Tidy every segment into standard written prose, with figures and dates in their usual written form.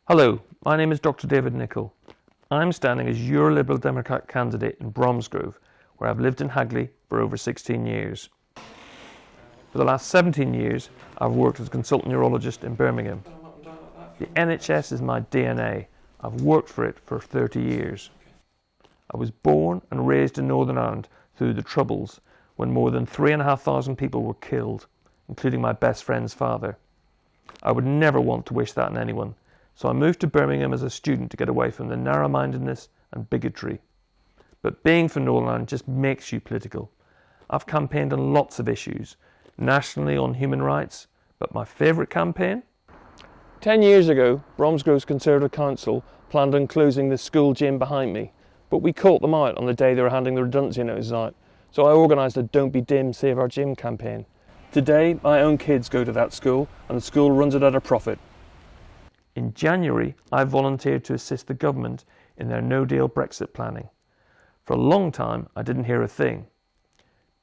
Hello, my name is Dr David Nicholl. I'm standing as your Liberal Democrat candidate in Bromsgrove, where I've lived in Hagley for over 16 years. For the last 17 years, I've worked as a consultant neurologist in Birmingham. The NHS is my DNA. I've worked for it for 30 years. I was born and raised in Northern Ireland through the Troubles, when more than 3,500 people were killed, including my best friend's father. I would never want to wish that on anyone, so I moved to Birmingham as a student to get away from the narrow-mindedness and bigotry. But being from Northern Ireland just makes you political. I've campaigned on lots of issues, nationally on human rights, but my favourite campaign? 10 years ago, Bromsgrove's Conservative Council planned on closing the school gym behind me, but we caught them out on the day they were handing the redundancy notices out, so I organised a Don't Be Dim, Save Our Gym campaign. Today, my own kids go to that school, and the school runs it at a profit. In January, I volunteered to assist the government in their no-deal Brexit planning. For a long time, I didn't hear a thing.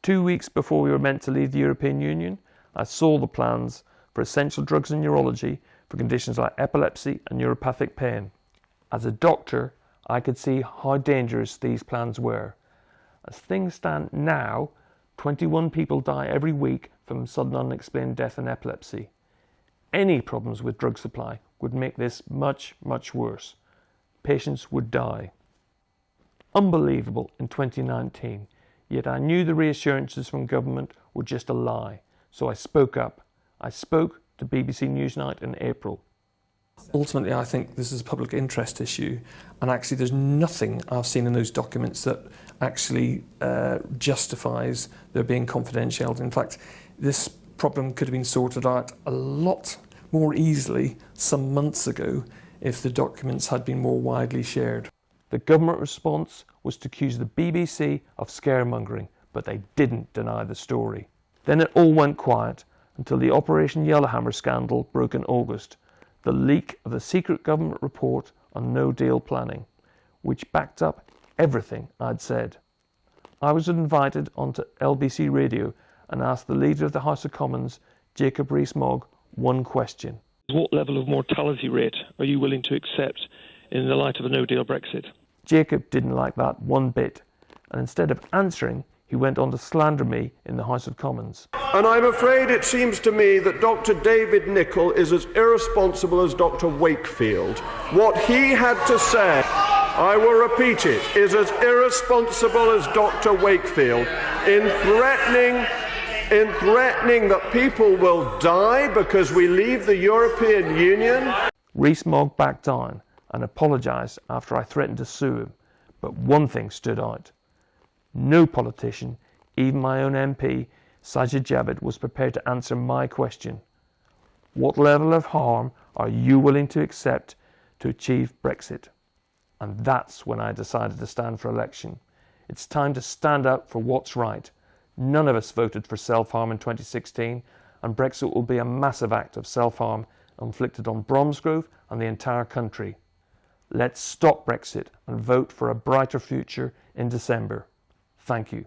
2 weeks before we were meant to leave the European Union, I saw the plans for essential drugs in neurology for conditions like epilepsy and neuropathic pain. As a doctor, I could see how dangerous these plans were. As things stand now, 21 people die every week from sudden unexplained death and epilepsy. Any problems with drug supply would make this much, much worse. Patients would die. Unbelievable in 2019, yet I knew the reassurances from government were just a lie, so I spoke up. I spoke to BBC Newsnight in April. Ultimately, I think this is a public interest issue, and actually there's nothing I've seen in those documents that actually justifies there being confidentiality. In fact, this problem could have been sorted out a lot more easily some months ago if the documents had been more widely shared. The government response was to accuse the BBC of scaremongering, but they didn't deny the story. Then it all went quiet until the Operation Yellowhammer scandal broke in August, the leak of the secret government report on no-deal planning, which backed up everything I'd said. I was invited onto LBC Radio and asked the Leader of the House of Commons, Jacob Rees-Mogg, one question. What level of mortality rate are you willing to accept in the light of a no-deal Brexit? Jacob didn't like that one bit, and instead of answering, he went on to slander me in the House of Commons. And I'm afraid it seems to me that Dr David Nicholl is as irresponsible as Dr Wakefield. What he had to say, I will repeat it, is as irresponsible as Dr Wakefield in threatening that people will die because we leave the European Union. Rees-Mogg backed down and apologised after I threatened to sue him. But one thing stood out. No politician, even my own MP, Sajid Javid, was prepared to answer my question. What level of harm are you willing to accept to achieve Brexit? And that's when I decided to stand for election. It's time to stand up for what's right. None of us voted for self-harm in 2016, and Brexit will be a massive act of self-harm inflicted on Bromsgrove and the entire country. Let's stop Brexit and vote for a brighter future in December. Thank you.